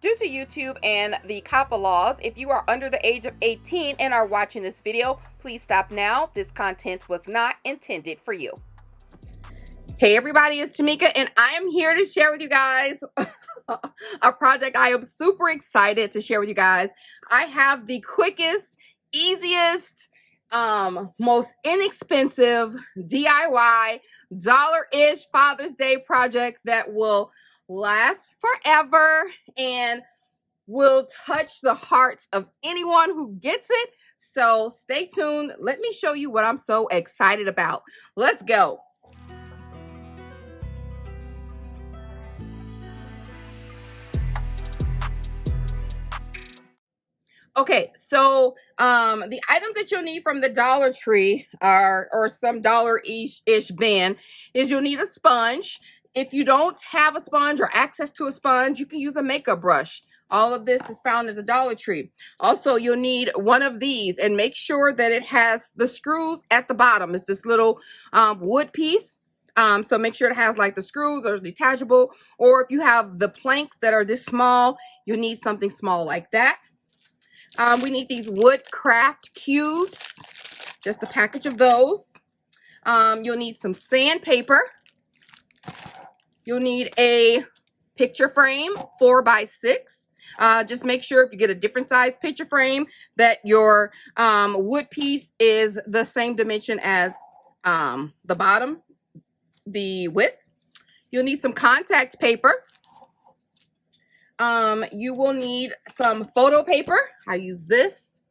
Due to YouTube and the COPPA laws, if you are under the age of 18 and are watching this video, please stop now. This content was not intended for you. Hey everybody, it's TMIKA and I am here to share with you guys a project I am super excited to share with you guys. I have the quickest, easiest, most inexpensive DIY dollar-ish Father's Day project that will last forever and will touch the hearts of anyone who gets it. So stay tuned. Let me show you what I'm so excited about. Let's go. Okay, so the items that you'll need from the Dollar Tree or some dollar-ish bin is you'll need a sponge. If you don't have a sponge or access to a sponge, you can use a makeup brush. All of this is found at the Dollar Tree. Also, you'll need one of these, and make sure that it has the screws at the bottom. It's this little wood piece. So make sure it has like the screws or detachable, or if you have the planks that are this small, you need something small like that. We need these wood craft cubes, just a package of those. You'll need some sandpaper. You'll need a picture frame, 4x6. Just make sure if you get a different size picture frame that your wood piece is the same dimension as the bottom, the width. You'll need some contact paper. You will need some photo paper. I use this.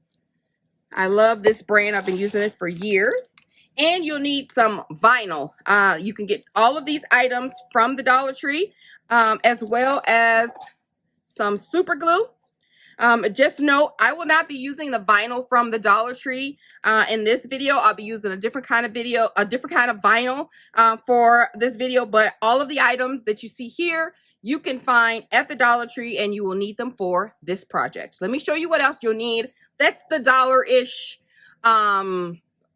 I love this brand. I've been using it for years. And you'll need some vinyl. You can get all of these items from the Dollar Tree, as well as some super glue. Just note, I will not be using the vinyl from the Dollar Tree in this video. I'll be using a different kind of vinyl for this video. But all of the items that you see here, you can find at the Dollar Tree, and you will need them for this project. Let me show you what else you'll need. That's the dollar-ish,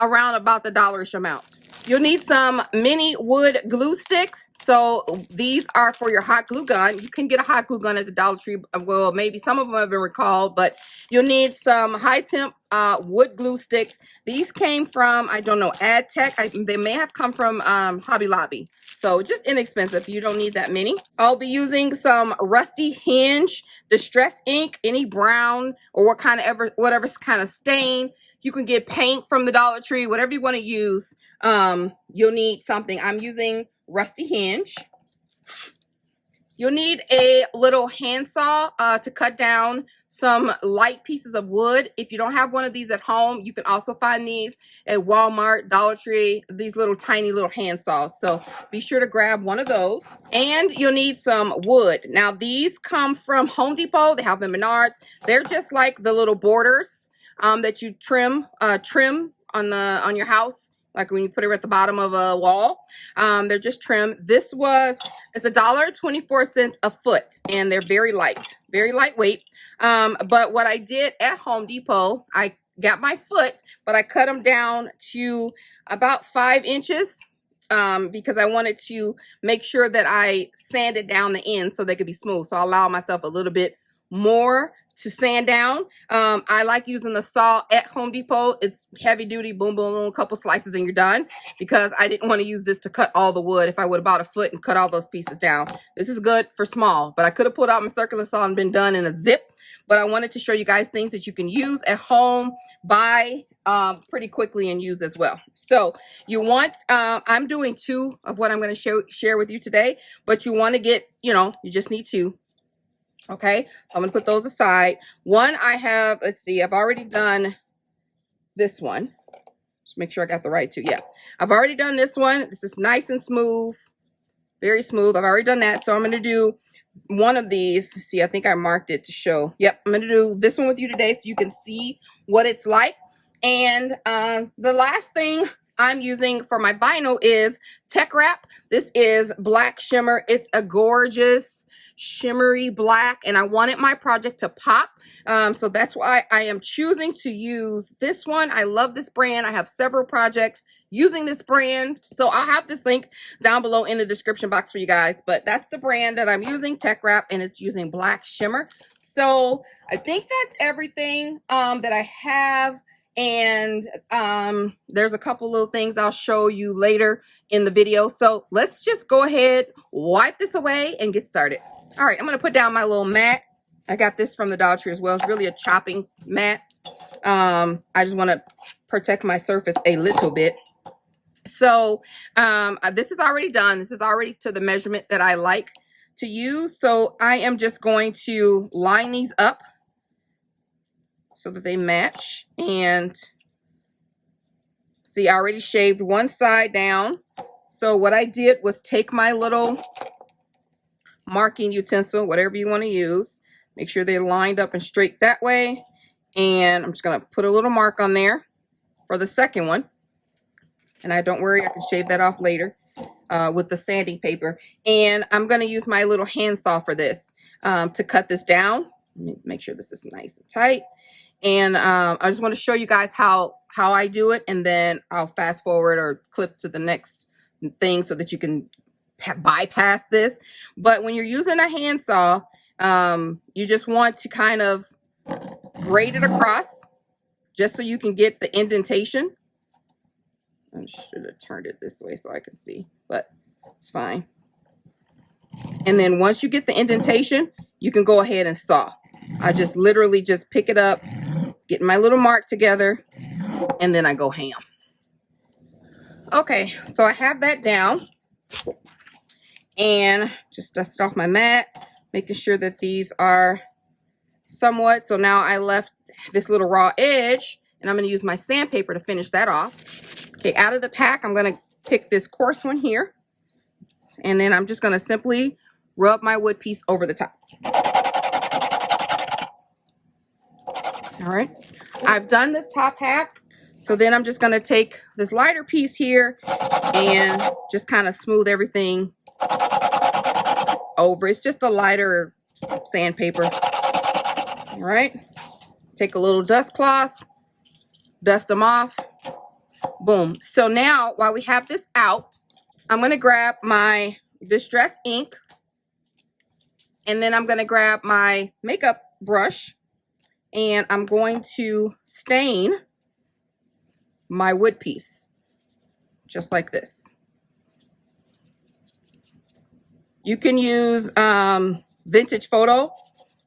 around about the dollar-ish amount. You'll need some mini wood glue sticks. So these are for your hot glue gun. You can get a hot glue gun at the Dollar Tree. Well, maybe some of them have been recalled, but you'll need some high temp wood glue sticks. These came from, I don't know, Ad Tech. They may have come from Hobby Lobby. So just inexpensive. You don't need that many. I'll be using some Rusty Hinge Distress ink, any brown or whatever kind of stain. You can get paint from the Dollar Tree, whatever you want to use. You'll need something. I'm using Rusty Hinge. You'll need a little handsaw to cut down some light pieces of wood. If you don't have one of these at home, you can also find these at Walmart, Dollar Tree, these little tiny little handsaws. So be sure to grab one of those. And you'll need some wood. Now these come from Home Depot. They have them in Menards. They're just like the little borders that you trim on your house, like when you put it at the bottom of a wall. They're just trim. It's $1.24 a foot, and they're very lightweight. But what I did at Home Depot, I got my foot, but I cut them down to about 5 inches. Because I wanted to make sure that I sanded down the ends so they could be smooth. So I allow myself a little bit more to sand down. I like using the saw at Home Depot. It's heavy duty, boom, boom, boom, a couple slices and you're done, because I didn't want to use this to cut all the wood if I would have bought a foot and cut all those pieces down. This is good for small, but I could have pulled out my circular saw and been done in a zip. But I wanted to show you guys things that you can use at home, buy pretty quickly and use as well. So you want, I'm doing 2 of what I'm going to share with you today, but you want to get, you just need 2. Okay, so I'm going to put those aside. One I have, let's see, I've already done this one. Just make sure I got the right 2. Yeah, I've already done this one. This is nice and smooth, very smooth. I've already done that. So I'm going to do one of these. See, I think I marked it to show. Yep, I'm going to do this one with you today so you can see what it's like. And the last thing I'm using for my vinyl is Tech Wrap. This is Black Shimmer. It's a gorgeous shimmery black, and I wanted my project to pop. So that's why I am choosing to use this one. I love this brand. I have several projects using this brand. So I'll have this link down below in the description box for you guys. But that's the brand that I'm using, Tech Wrap, and it's using black shimmer. So I think that's everything that I have. And there's a couple little things I'll show you later in the video. So let's just go ahead, wipe this away, and get started. All right, I'm going to put down my little mat. I got this from the Dollar Tree as well. It's really a chopping mat. I just want to protect my surface a little bit. So this is already done. This is already to the measurement that I like to use. So I am just going to line these up so that they match. And see, I already shaved one side down. So what I did was take my little marking utensil, whatever you want to use, make sure they're lined up and straight that way. And I'm just going to put a little mark on there for the second one. And don't worry, I can shave that off later with the sanding paper. And I'm going to use my little handsaw for this to cut this down. Let me make sure this is nice and tight. And I just want to show you guys how I do it, and then I'll fast forward or clip to the next thing so that you can bypass this. But when you're using a handsaw, you just want to kind of grade it across just so you can get the indentation. I should have turned it this way so I can see, but it's fine. And then once you get the indentation, you can go ahead and saw. I just literally just pick it up, get my little mark together, and then I go ham. Okay, so I have that down. And just dust off my mat, making sure that these are somewhat. So now I left this little raw edge, and I'm going to use my sandpaper to finish that off. Okay, out of the pack, I'm going to pick this coarse one here. And then I'm just going to simply rub my wood piece over the top. All right, I've done this top half. So then I'm just going to take this lighter piece here and just kind of smooth everything over. It's just a lighter sandpaper. All right, take a little dust cloth, dust them off. Boom. So now while we have this out, I'm going to grab my Distress ink, and then I'm going to grab my makeup brush, and I'm going to stain my wood piece just like this. You can use vintage photo.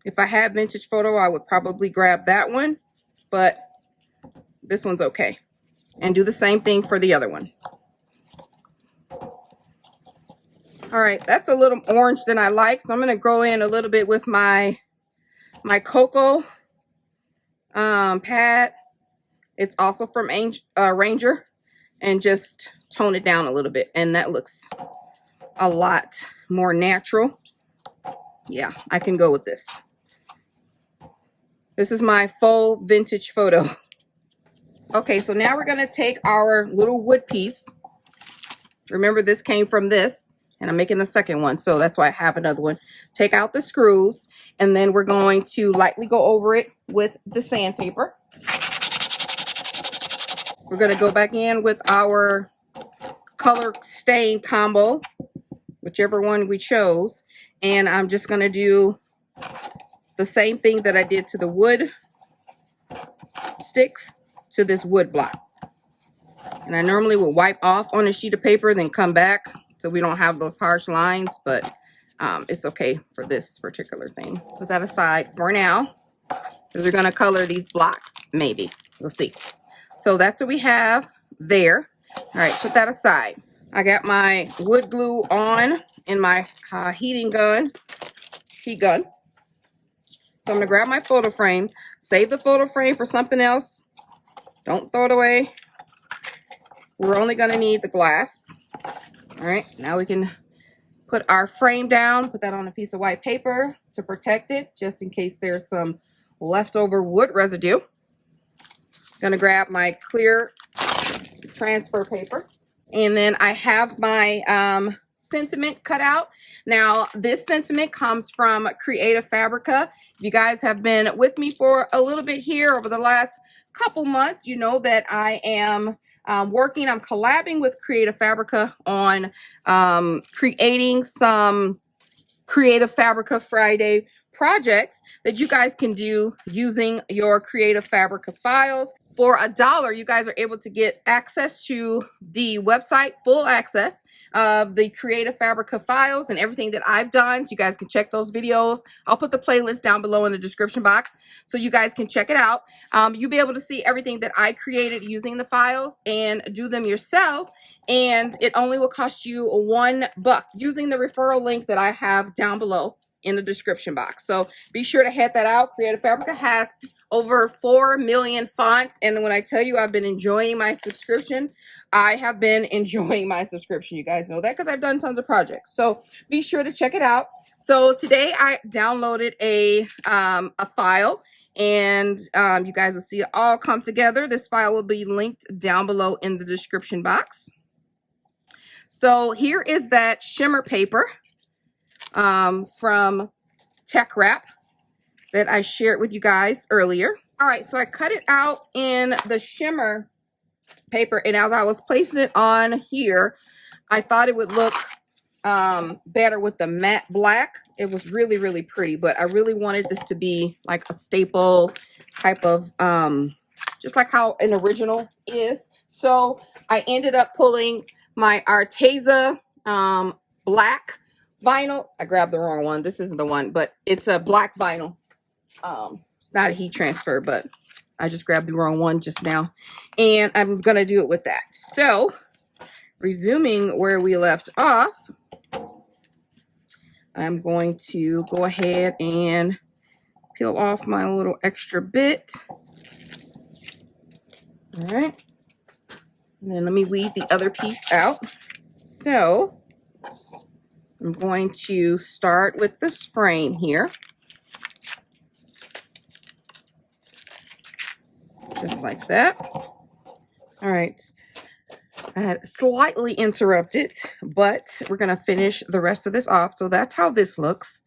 If I have vintage photo, I would probably grab that one, but this one's okay. And do the same thing for the other one. All right, that's a little orange than I like, so I'm going to go in a little bit with my cocoa pad. It's also from Ranger, and just tone it down a little bit, and that looks a lot more natural. Yeah, I can go with this. This is my faux vintage photo. Okay, so now we're going to take our little wood piece. Remember, this came from this, and I'm making the second one, so that's why I have another one. Take out the screws, and then we're going to lightly go over it with the sandpaper. We're going to go back in with our color stain combo, whichever one we chose, and I'm just going to do the same thing that I did to the wood sticks to this wood block. And I normally would wipe off on a sheet of paper, then come back so we don't have those harsh lines, but it's okay for this particular thing. Put that aside for now, because we're going to color these blocks, maybe. We'll see. So that's what we have there. All right, put that aside. I got my wood glue on in my heat gun. So I'm going to grab my photo frame, save the photo frame for something else. Don't throw it away. We're only going to need the glass. All right, now we can put our frame down, put that on a piece of white paper to protect it, just in case there's some leftover wood residue. Going to grab my clear transfer paper. And then I have my sentiment cut out. Now, this sentiment comes from Creative Fabrica. If you guys have been with me for a little bit here over the last couple months, you know that I am I'm collabing with Creative Fabrica on creating some Creative Fabrica Friday projects that you guys can do using your Creative Fabrica files. For $1, you guys are able to get access to the website, full access of the Creative Fabrica files and everything that I've done. So you guys can check those videos. I'll put the playlist down below in the description box so you guys can check it out. You'll be able to see everything that I created using the files and do them yourself. And it only will cost you $1 using the referral link that I have down below in the description box. So be sure to head that out. Creative Fabrica has over 4 million fonts. And when I tell you I've been enjoying my subscription, I have been enjoying my subscription. You guys know that because I've done tons of projects. So be sure to check it out. So today I downloaded a file, and you guys will see it all come together. This file will be linked down below in the description box. So here is that shimmer paper from Tech Wrap that I shared with you guys earlier. All right, so I cut it out in the shimmer paper, and as I was placing it on here, I thought it would look better with the matte black. It was really, really pretty, but I really wanted this to be like a staple type of, just like how an original is. So I ended up pulling my Arteza black vinyl. I grabbed the wrong one. This isn't the one, but it's a black vinyl. It's not a heat transfer, but I just grabbed the wrong one just now. And I'm going to do it with that. So, resuming where we left off, I'm going to go ahead and peel off my little extra bit. All right. And then let me weed the other piece out. So, I'm going to start with this frame here. Just like that. All right. I had slightly interrupted, but we're going to finish the rest of this off. So that's how this looks.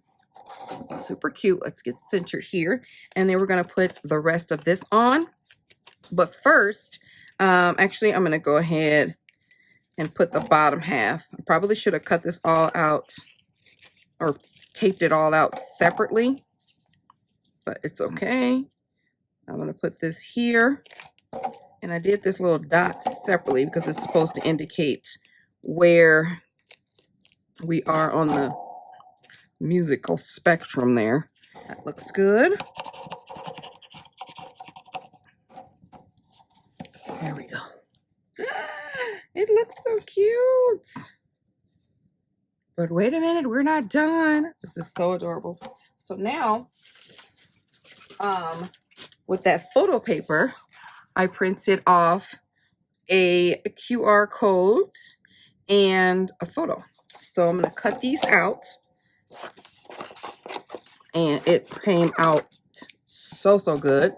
Super cute. Let's get centered here. And then we're going to put the rest of this on. But first, actually, I'm going to go ahead and put the bottom half. I probably should have cut this all out or taped it all out separately, but it's okay. I'm going to put this here. And I did this little dot separately because it's supposed to indicate where we are on the musical spectrum there. That looks good. There we go. It looks so cute. But wait a minute, we're not done. This is so adorable. So now, with that photo paper, I printed off a QR code and a photo. So I'm going to cut these out. And it came out so good.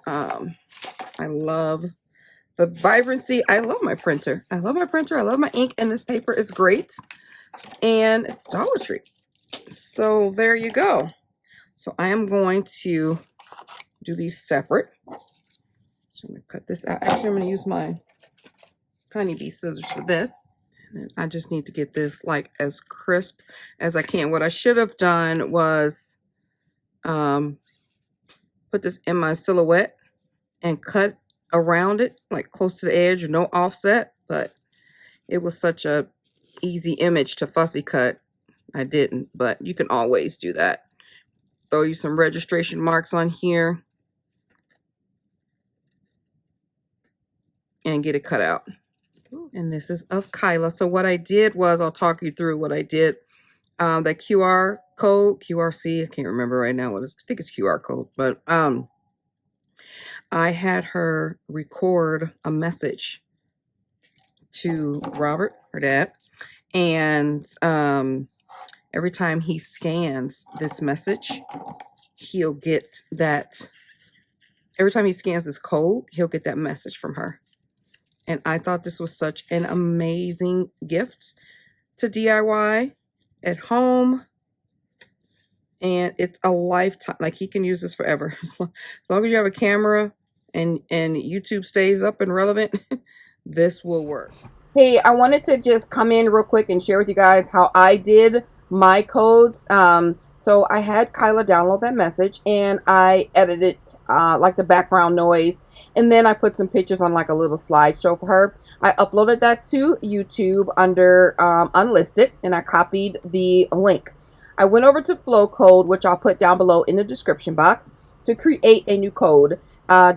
I love the vibrancy. I love my printer. I love my printer. I love my ink. And this paper is great. And it's Dollar Tree. So there you go. So I am going to do these separate. So I'm going to cut this out. Actually, I'm going to use my honeybee scissors for this. And I just need to get this like as crisp as I can. What I should have done was put this in my silhouette and cut around it, like close to the edge, no offset. But it was such a easy image to fussy cut. I didn't, but you can always do that. Throw you some registration marks on here. And get it cut out. And this is of Kyla. So what I did was, I'll talk you through what I did. The QR code, QRC, I can't remember right now what it is. I think it's QR code. But I had her record a message to Robert, her dad. And every time he scans this message, he'll get that. Every time he scans this code, he'll get that message from her. And I thought this was such an amazing gift to DIY at home. And it's a lifetime. Like, he can use this forever. As long as you have a camera and YouTube stays up and relevant, this will work. Hey, I wanted to just come in real quick and share with you guys how I did my codes. So I had Kyla download that message and I edited like the background noise, and then I put some pictures on like a little slideshow for her. I uploaded that to YouTube under unlisted, and I copied the link. I went over to Flow Code, which I'll put down below in the description box, to create a new code.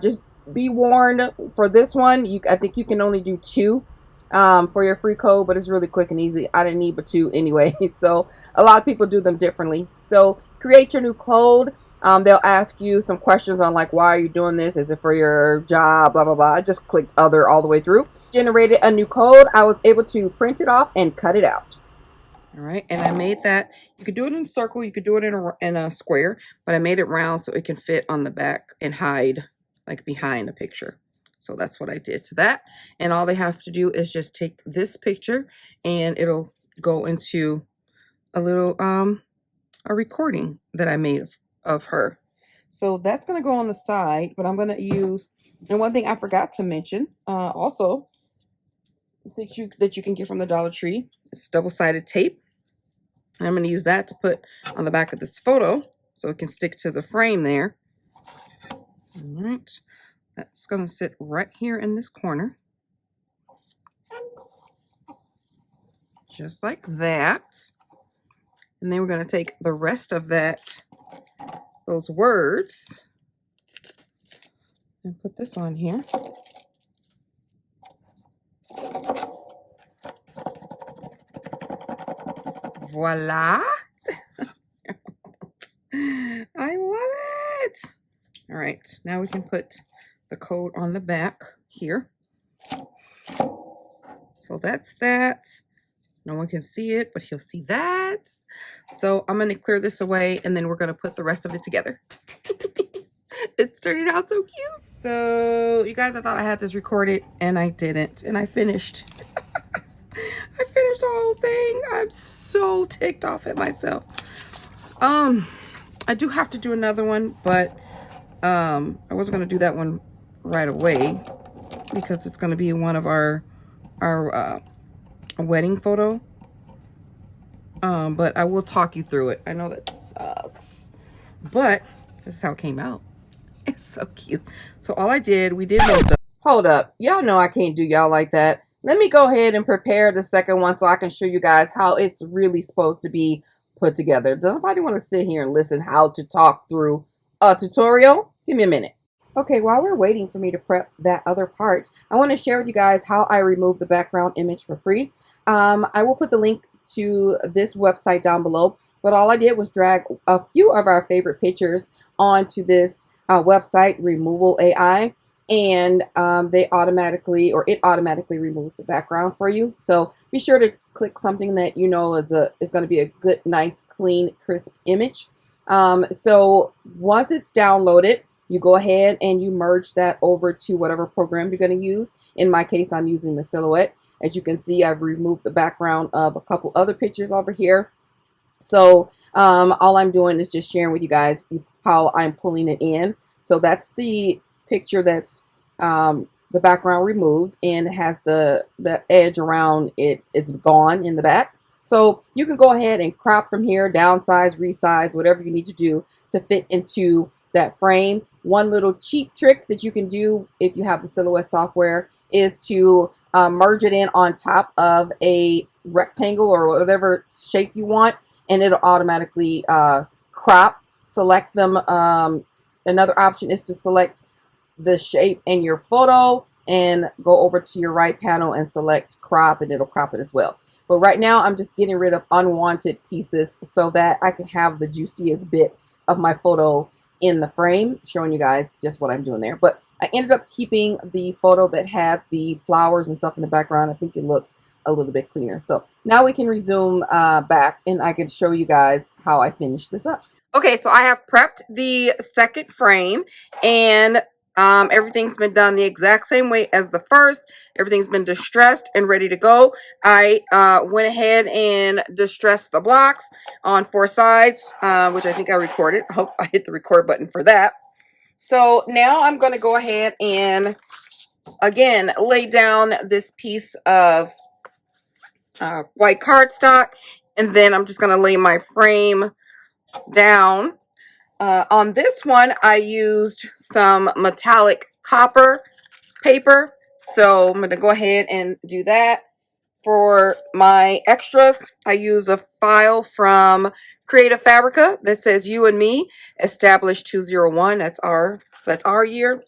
Just be warned, for this one, I think you can only do 2 for your free code, but it's really quick and easy. I didn't need but 2 anyway, so a lot of people do them differently. So create your new code. They'll ask you some questions on like, why are you doing this? Is it for your job? Blah, blah, blah. I just clicked other all the way through. Generated a new code. I was able to print it off and cut it out. All right, and I made that. You could do it in a circle, you could do it in a square, but I made it round so it can fit on the back and hide like behind a picture. So that's what I did to that. And all they have to do is just take this picture and it'll go into a little a recording that I made of her. So that's going to go on the side, but I'm going to use, and one thing I forgot to mention also that you can get from the Dollar Tree, it's double-sided tape. And I'm going to use that to put on the back of this photo so it can stick to the frame there. All right. That's going to sit right here in this corner. Just like that. And then we're going to take the rest of that, those words, and put this on here. Voila. I love it. All right, now we can put the code on the back here. So that's that. No one can see it, but he'll see that. So I'm going to clear this away, and then we're going to put the rest of it together. It's turning out so cute. So you guys, I thought I had this recorded, and I didn't, and I finished. I finished the whole thing. I'm so ticked off at myself. I do have to do another one, but I wasn't going to do that one right away because it's going to be one of our wedding photo. But I will talk you through it. I know that sucks, but this is how it came out. It's so cute. So all I did, we did most of. Hold up, y'all know I can't do y'all like that. Let me go ahead and prepare the second one so I can show you guys how it's really supposed to be put together. Does anybody want to sit here and listen how to talk through a tutorial? Give me a minute. Okay, while we're waiting for me to prep that other part, I want to share with you guys how I remove the background image for free. I will put the link to this website down below, but all I did was drag a few of our favorite pictures onto this website, Removal AI, and it automatically removes the background for you. So be sure to click something that you know is going to be a good, nice, clean, crisp image. So once it's downloaded, you go ahead and you merge that over to whatever program you're going to use. In my case, I'm using the Silhouette. As you can see, I've removed the background of a couple other pictures over here. So all I'm doing is just sharing with you guys how I'm pulling it in. So that's the picture that's the background removed, and it has the edge around it. It's gone in the back. So you can go ahead and crop from here, downsize, resize, whatever you need to do to fit into that frame. One little cheap trick that you can do if you have the Silhouette software is to merge it in on top of a rectangle or whatever shape you want, and it'll automatically crop. Select them. Another option is to select the shape in your photo and go over to your right panel and select crop, and it'll crop it as well. But right now I'm just getting rid of unwanted pieces so that I can have the juiciest bit of my photo in the frame, showing you guys just what I'm doing there. But I ended up keeping the photo that had the flowers and stuff in the background. I think it looked a little bit cleaner. So now we can resume back, and I can show you guys how I finished this up. Okay, so I have prepped the second frame, and everything's been done the exact same way as the first. Everything's been distressed and ready to go. I went ahead and distressed the blocks on 4 sides, which I think I recorded. I hope I hit the record button for that. So now I'm going to go ahead and again lay down this piece of white cardstock, and then I'm just going to lay my frame down. On this one, I used some metallic copper paper, so I'm going to go ahead and do that. For my extras, I use a file from Creative Fabrica that says "You and Me," established 201. That's our year.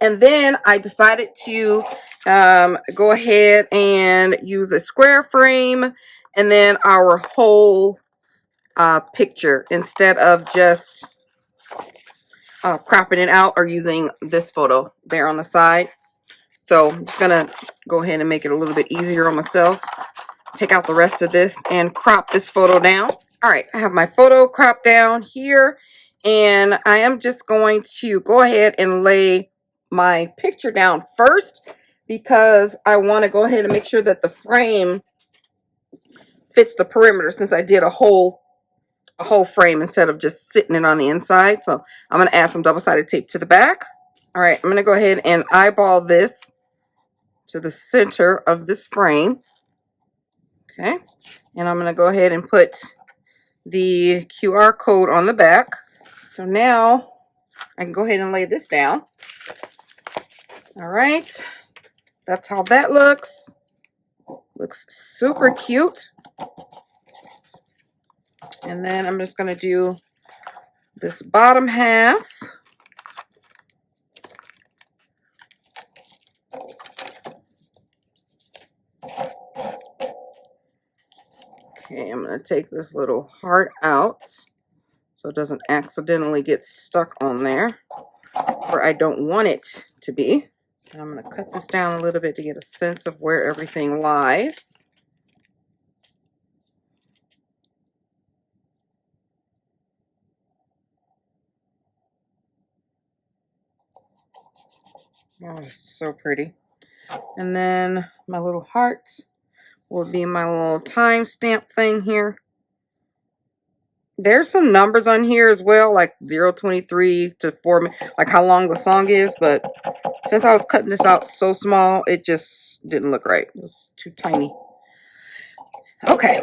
And then I decided to go ahead and use a square frame and then our whole picture instead of just cropping it out or using this photo there on the side. So I'm just gonna go ahead and make it a little bit easier on myself. Take out the rest of this and crop this photo down. All right, I have my photo cropped down here, and I am just going to go ahead and lay my picture down first because I want to go ahead and make sure that the frame fits the perimeter, since I did a whole frame instead of just sitting it on the inside. So I'm going to add some double-sided tape to the back. All right, I'm going to go ahead and eyeball this to the center of this frame. Okay, and I'm going to go ahead and put the QR code on the back. So now I can go ahead and lay this down. All right, that's how that looks. Looks super cute. And then I'm just going to do this bottom half. Okay, I'm going to take this little heart out so it doesn't accidentally get stuck on there where I don't want it to be. And I'm going to cut this down a little bit to get a sense of where everything lies. Oh, it's so pretty. And then my little heart will be my little timestamp thing here. There's some numbers on here as well, like 023 to 4, like how long the song is, but since I was cutting this out so small, it just didn't look right. It was too tiny. Okay,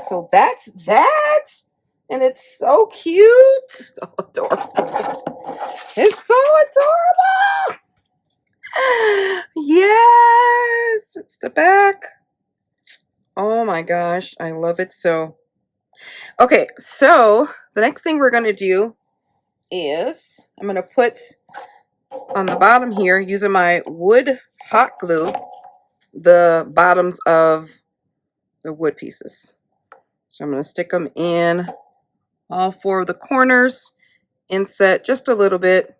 so that's that, and it's so cute. So adorable. It's so adorable. Yes, it's the back. Oh my gosh, I love it so. Okay, so the next thing we're going to do is I'm going to put on the bottom here, using my wood hot glue, the bottoms of the wood pieces. So I'm going to stick them in all 4 of the corners, inset just a little bit.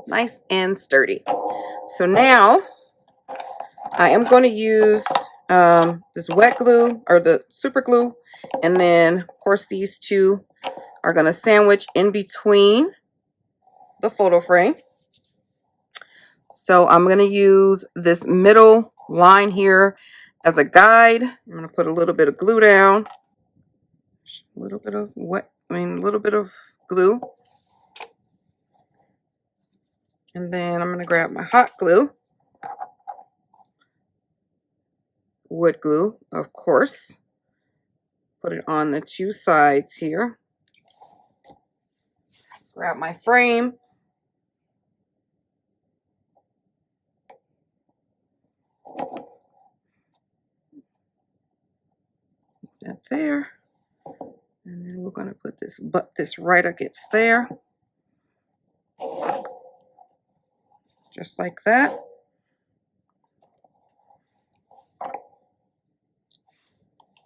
Nice and sturdy. So now I am going to use this wet glue, or the super glue, and then of course these two are going to sandwich in between the photo frame. So I'm going to use this middle line here as a guide. I'm going to put a little bit of glue down, a little bit of a little bit of glue, and then I'm going to grab my hot glue, wood glue, of course, put it on the 2 sides here. Grab my frame, that there, and then we're going to put this right against there, just like that.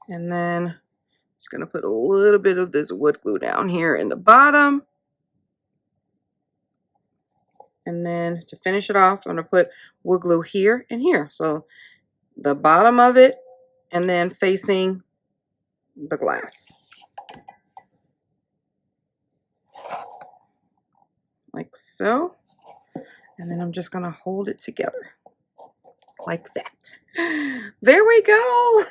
And then just going to put a little bit of this wood glue down here in the bottom. And then to finish it off, I'm going to put wood glue here and here. So the bottom of it, and then facing the glass. Like so. And then I'm just going to hold it together. like that. There we go.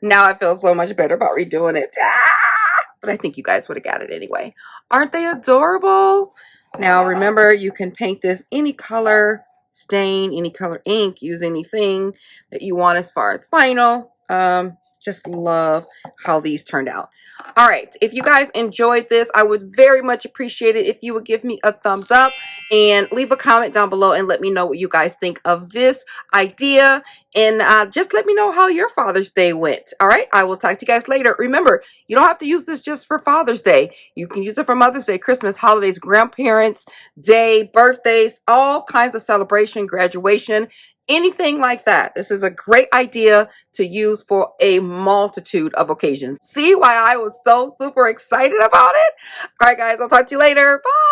Now I feel so much better about redoing it. But I think you guys would have got it anyway. Aren't they adorable? Now remember, you can paint this any color stain, any color ink, use anything that you want as far as vinyl. Just love how these turned out. All right, if you guys enjoyed this, I would very much appreciate it if you would give me a thumbs up and leave a comment down below and let me know what you guys think of this idea. And just let me know how your Father's Day went. All right, I will talk to you guys later. Remember, you don't have to use this just for Father's Day. You can use it for Mother's Day, Christmas, holidays, grandparents' day, birthdays, all kinds of celebration, graduation, anything like that. This is a great idea to use for a multitude of occasions. See why I was so super excited about it? All right, guys, I'll talk to you later. Bye.